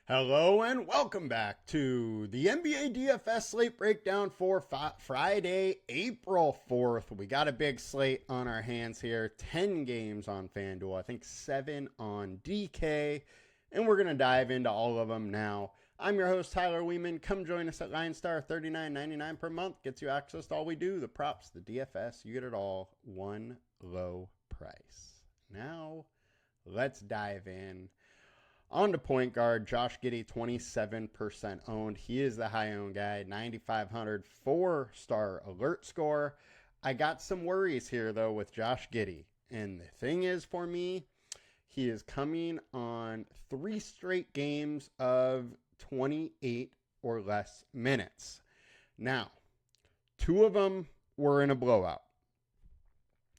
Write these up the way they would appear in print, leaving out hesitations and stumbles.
Hello and welcome back to the NBA DFS Slate Breakdown for Friday, April 4th. We got a big slate on our hands here. 10 games on FanDuel, I think 7 on DK, and we're going to dive into all of them now. I'm your host, Tyler Wiemann. Come join us at LineStar, $39.99 per month. Gets you access to all we do, the props, the DFS. You get it all, one low price. Now, let's dive in. On to point guard, Josh Giddey, 27% owned. He is the high-owned guy, 9,500, 4-star alert score. I got some worries here, though, with Josh Giddey. And the thing is, for me, he is coming on 3 straight games of 28 or less minutes. Now, 2 of them were in a blowout.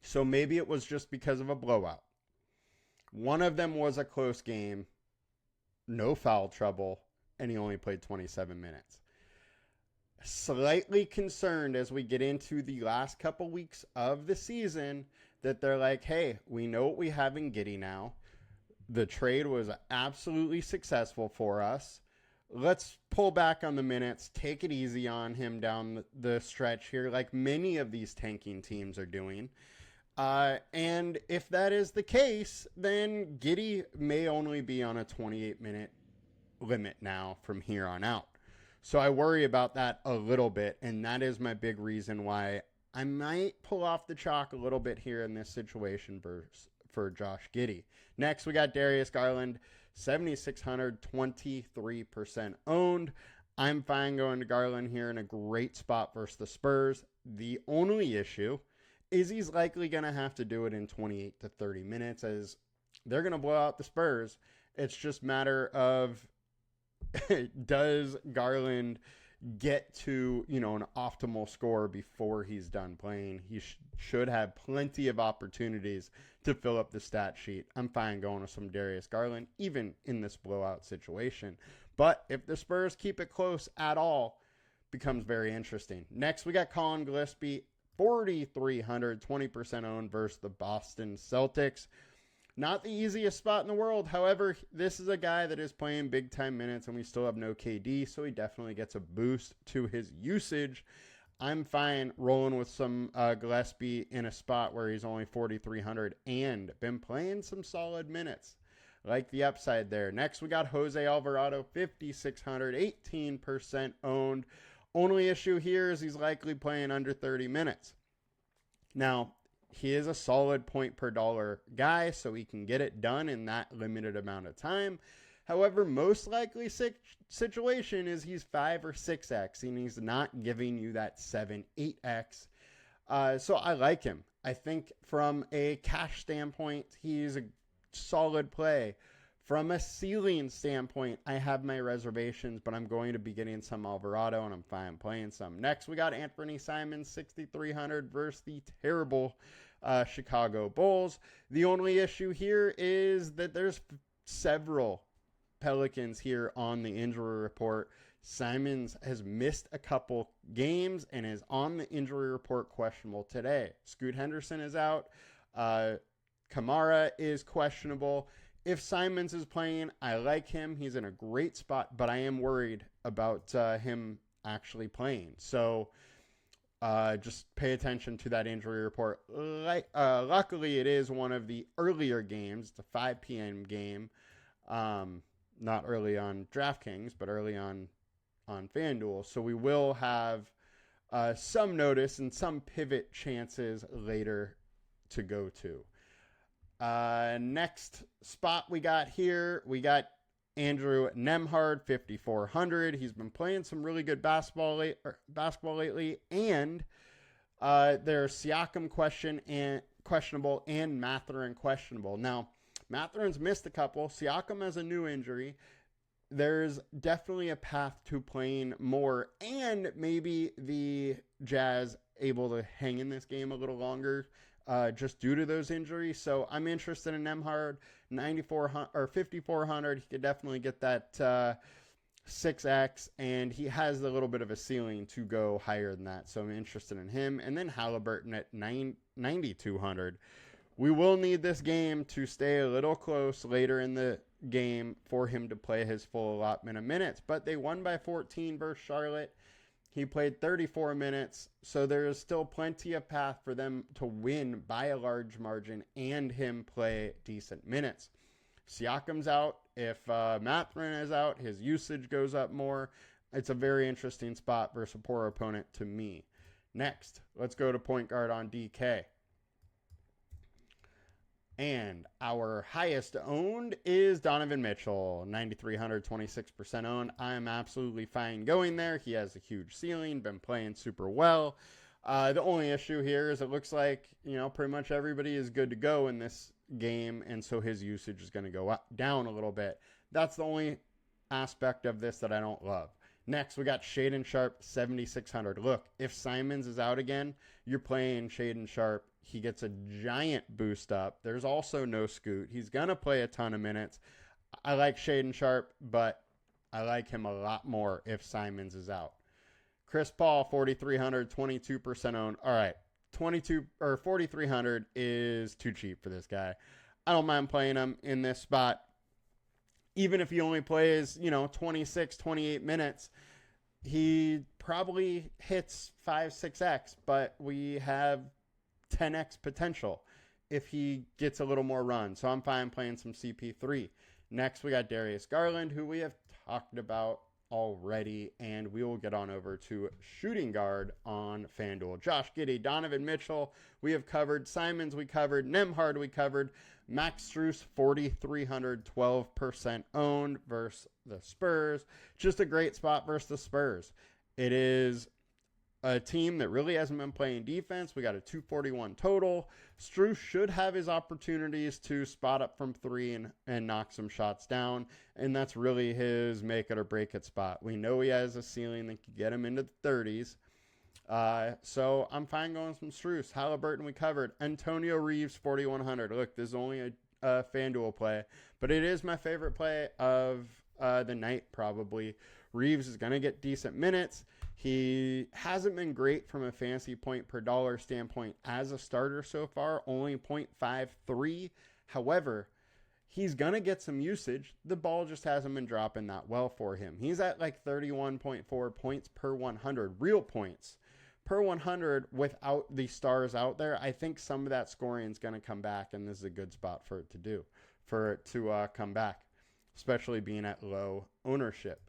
So maybe it was just because of a blowout. One of them was a close game. No foul trouble, and he only played 27 minutes. Slightly concerned as we get into the last couple weeks of the season that they're like, hey, we know what we have in Giddey now. The trade was absolutely successful for us. Let's pull back on the minutes, take it easy on him down the stretch here, like many of these tanking teams are doing. And if that is the case, then Giddey may only be on a 28-minute limit now from here on out. So I worry about that a little bit, and that is my big reason why I might pull off the chalk a little bit here in this situation for Josh Giddey. Next, we got Darius Garland, 7,600, 23% owned. I'm fine going to Garland here in a great spot versus the Spurs. The only issue is he's likely going to have to do it in 28 to 30 minutes as they're going to blow out the Spurs. It's just a matter of does Garland get to, an optimal score before he's done playing. He should have plenty of opportunities to fill up the stat sheet. I'm fine going with some Darius Garland, even in this blowout situation. But if the Spurs keep it close at all, becomes very interesting. Next, we got Colin Gillespie, 4,300, 20% owned versus the Boston Celtics. Not the easiest spot in the world. However, this is a guy that is playing big time minutes and we still have no KD, so he definitely gets a boost to his usage. I'm fine rolling with some Gillespie in a spot where he's only 4,300 and been playing some solid minutes. Like the upside there. Next, we got Jose Alvarado, 5,600, 18% owned. Only issue here is he's likely playing under 30 minutes. Now, he is a solid point per dollar guy, so he can get it done in that limited amount of time. However, most likely situation is he's 5 or 6x, and he's not giving you that 7, 8x. So I like him. I think from a cash standpoint, he's a solid play. From a ceiling standpoint, I have my reservations, but I'm going to be getting some Alvarado, and I'm fine playing some. Next, we got Anthony Simons, 6,300 versus the terrible Chicago Bulls. The only issue here is that there's several Pelicans here on the injury report. Simons has missed a couple games and is on the injury report questionable today. Scoot Henderson is out. Kamara is questionable. If Simons is playing, I like him. He's in a great spot, but I am worried about him actually playing. So just pay attention to that injury report. Luckily, it is one of the earlier games. It's a 5 p.m. game. Not early on Draftkings, but early on FanDuel. So we will have some notice and some pivot chances later to go to. Next spot we got here, we got Andrew Nembhard, 5,400. He's been playing some really good basketball lately, and there's Siakam questionable and Mathurin questionable. Now, Mathurin's missed a couple. Siakam has a new injury. There's definitely a path to playing more, and maybe the Jazz able to hang in this game a little longer. Just due to those injuries. So I'm interested in Nembhard, 9,400 or 5,400. He could definitely get that 6x, and he has a little bit of a ceiling to go higher than that. So I'm interested in him. And then Halliburton at 9,200. We will need this game to stay a little close later in the game for him to play his full allotment of minutes. But they won by 14 versus Charlotte. He played 34 minutes, so there is still plenty of path for them to win by a large margin and him play decent minutes. Siakam's out. If Mathurin is out, his usage goes up more. It's a very interesting spot versus a poor opponent to me. Next, let's go to point guard on DK. And our highest owned is Donovan Mitchell, 9,300, 26% owned. I am absolutely fine going there. He has a huge ceiling, been playing super well. The only issue here is it looks like, pretty much everybody is good to go in this game, and so his usage is going to go down a little bit. That's the only aspect of this that I don't love. Next, we got Shaedon Sharpe, 7,600. Look, if Simons is out again, you're playing Shaedon Sharpe. He gets a giant boost up. There's also no Scoot. He's going to play a ton of minutes. I like Shaedon Sharpe, but I like him a lot more if Simons is out. Chris Paul, 4,300, 22% owned. All right, 4,300 is too cheap for this guy. I don't mind playing him in this spot. Even if he only plays, 26, 28 minutes, he probably hits 5, 6x, but we have 10x potential if he gets a little more run. So I'm fine playing some CP3. Next, we got Darius Garland, who we have talked about already, and we will get on over to shooting guard on FanDuel. Josh Giddey, Donovan Mitchell, we have covered. Simons, we covered. Nembhard, we covered. Max Strus, 4,300, 12% owned versus the Spurs. Just a great spot versus the Spurs. It is a team that really hasn't been playing defense. We got a 241 total. Strus should have his opportunities to spot up from three and knock some shots down, and that's really his make it or break it spot. We know he has a ceiling that could get him into the 30s. So I'm fine going some Strus. Halliburton we covered. Antonio Reeves, 4,100. Look, this is only a FanDuel play, but it is my favorite play of the night probably. Reeves is going to get decent minutes. He hasn't been great from a fantasy point per dollar standpoint as a starter so far, only 0.53. However, he's going to get some usage. The ball just hasn't been dropping that well for him. He's at like 31.4 points per 100, real points per 100 without the stars out there. I think some of that scoring is going to come back, and this is a good spot for it to come back, especially being at low ownership.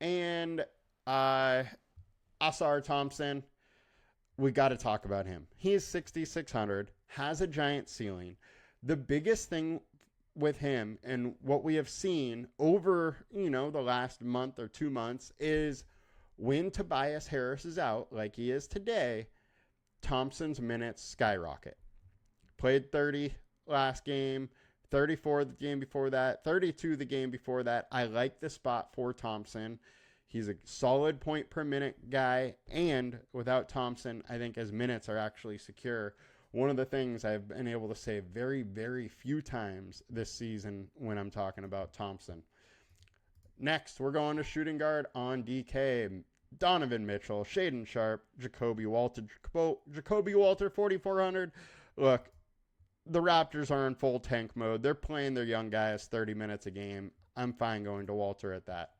And Asar Thompson, we got to talk about him. He is 6,600, has a giant ceiling. The biggest thing with him and what we have seen over, the last month or 2 months is when Tobias Harris is out, like he is today, Thompson's minutes skyrocket. Played 30 last game, 34 the game before that, 32 the game before that. I like the spot for Thompson. He's a solid point per minute guy, and without Thompson, I think his minutes are actually secure. One of the things I've been able to say very, very few times this season when I'm talking about Thompson. Next, we're going to shooting guard on DK. Donovan Mitchell, Shaedon Sharpe, Jacoby Walter. Jacoby Walter, 4,400. Look, the Raptors are in full tank mode. They're playing their young guys 30 minutes a game. I'm fine going to Walter at that.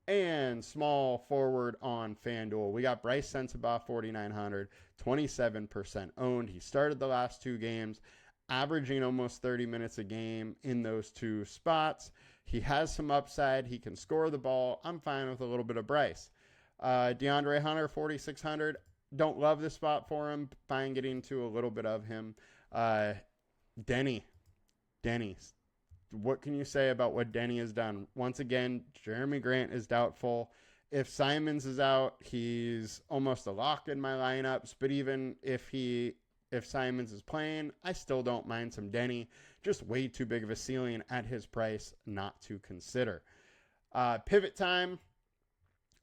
And small forward on FanDuel, we got Bryce Sensabaugh, 4,900, 27% owned. He started the last 2 games, averaging almost 30 minutes a game in those 2 spots. He has some upside. He can score the ball. I'm fine with a little bit of Bryce. DeAndre Hunter, 4,600. Don't love this spot for him. Fine getting to a little bit of him. Denny. What can you say about what Denny has done? Once again, Jeremy Grant is doubtful. If Simons is out, he's almost a lock in my lineups. But even if Simons is playing, I still don't mind some Denny. Just way too big of a ceiling at his price not to consider. Pivot time.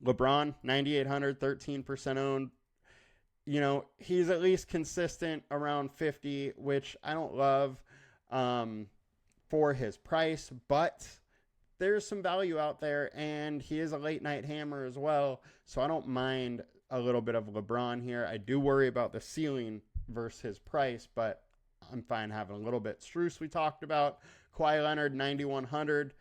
LeBron, 9,800, 13% owned. He's at least consistent around 50, which I don't love for his price, but there's some value out there, and he is a late night hammer as well, so I don't mind a little bit of LeBron here. I do worry about the ceiling versus his price, but I'm fine having a little bit. Strus we talked about. Kawhi Leonard, 9,100.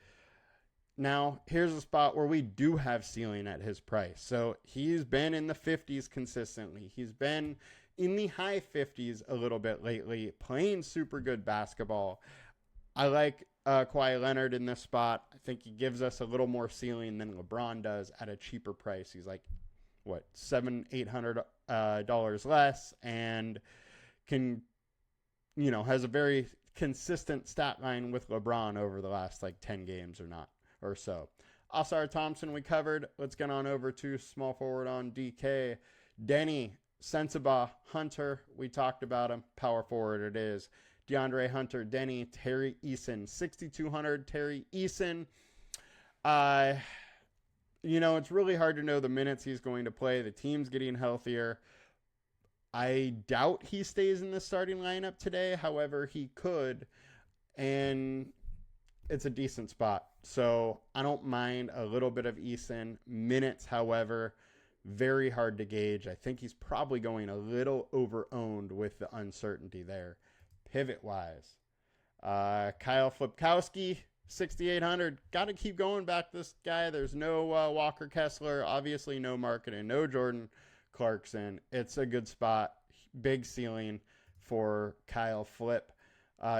Now, here's a spot where we do have ceiling at his price. So he's been in the 50s consistently. He's been in the high 50s a little bit lately, playing super good basketball. I like Kawhi Leonard in this spot. I think he gives us a little more ceiling than LeBron does at a cheaper price. He's like, what, $700-800 less, and can, has a very consistent stat line with LeBron over the last like 10 games or so. Oscar Thompson we covered. Let's get on over to small forward on DK. Denny, Sensabaugh, Hunter, we talked about him. Power forward it is. DeAndre Hunter, Denny, Terry Eason, 6,200. Terry Eason. It's really hard to know the minutes he's going to play. The team's getting healthier. I doubt he stays in the starting lineup today. However, he could, and it's a decent spot. So I don't mind a little bit of Eason. Minutes, however, very hard to gauge. I think he's probably going a little over-owned with the uncertainty there. Pivot-wise, Kyle Flipkowski, 6,800. Got to keep going back this guy. There's no Walker Kessler. Obviously no Markkanen, no Jordan Clarkson. It's a good spot. Big ceiling for Kyle Flip.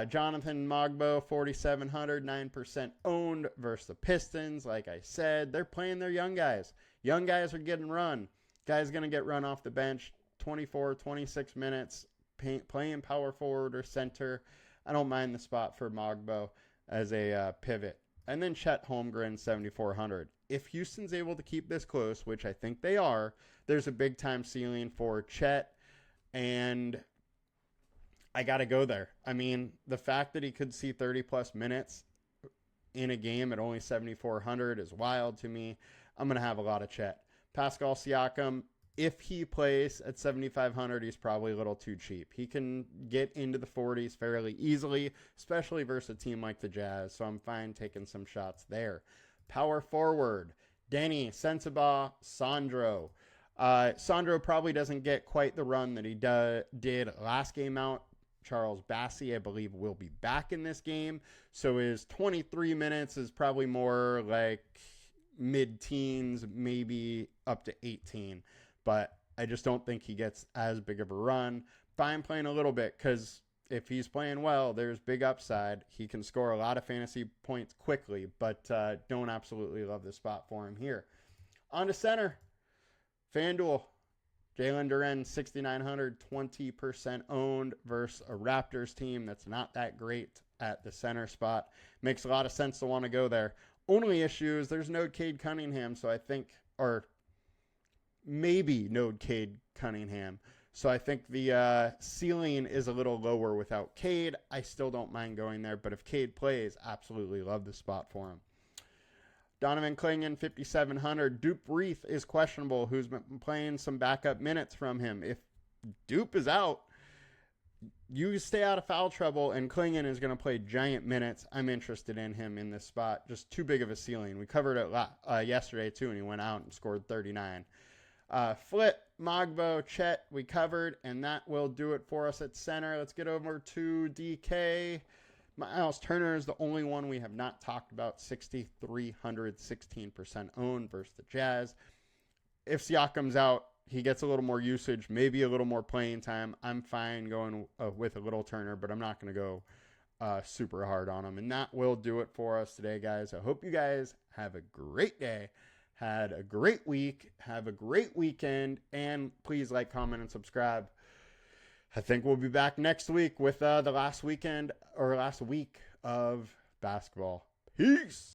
Jonathan Mogbo, 4,700, 9% owned versus the Pistons. Like I said, they're playing their young guys. Young guys are getting run. Guy's going to get run off the bench 24, 26 minutes, playing power forward or center. I don't mind the spot for Mogbo as a pivot. And then Chet Holmgren, 7,400. If Houston's able to keep this close, which I think they are, there's a big-time ceiling for Chet, and I got to go there. I mean, the fact that he could see 30-plus minutes in a game at only 7,400 is wild to me. I'm going to have a lot of Chet. Pascal Siakam, if he plays at 7,500, he's probably a little too cheap. He can get into the 40s fairly easily, especially versus a team like the Jazz, so I'm fine taking some shots there. Power forward, Denny, Sensabaugh, Sandro. Sandro probably doesn't get quite the run that he did last game out. Charles Bassey, I believe, will be back in this game. So his 23 minutes is probably more like mid-teens, maybe up to 18. But I just don't think he gets as big of a run. Fine playing a little bit, because if he's playing well, there's big upside. He can score a lot of fantasy points quickly, but don't absolutely love the spot for him here. On to center. FanDuel. Jalen Duren, 6,900, 20% owned versus a Raptors team that's not that great at the center spot. Makes a lot of sense to want to go there. Only issue is there's no Cade Cunningham, so I think, or maybe no Cade Cunningham. So I think the ceiling is a little lower without Cade. I still don't mind going there, but if Cade plays, absolutely love the spot for him. Donovan Clingan, 5,700. Dupe Reith is questionable, who's been playing some backup minutes from him. If Dupe is out, you stay out of foul trouble, and Clingan is going to play giant minutes. I'm interested in him in this spot. Just too big of a ceiling. We covered it yesterday, too, and he went out and scored 39. Flip, Mogbo, Chet, we covered, and that will do it for us at center. Let's get over to DK. Miles Turner is the only one we have not talked about. 6,300, 16% owned versus the Jazz. If Siakam's out, he gets a little more usage, maybe a little more playing time. I'm fine going with a little Turner, but I'm not going to go super hard on him. And that will do it for us today, guys. I hope you guys have a great day, had a great week, have a great weekend, and please like, comment, and subscribe. I think we'll be back next week with the last week of basketball. Peace.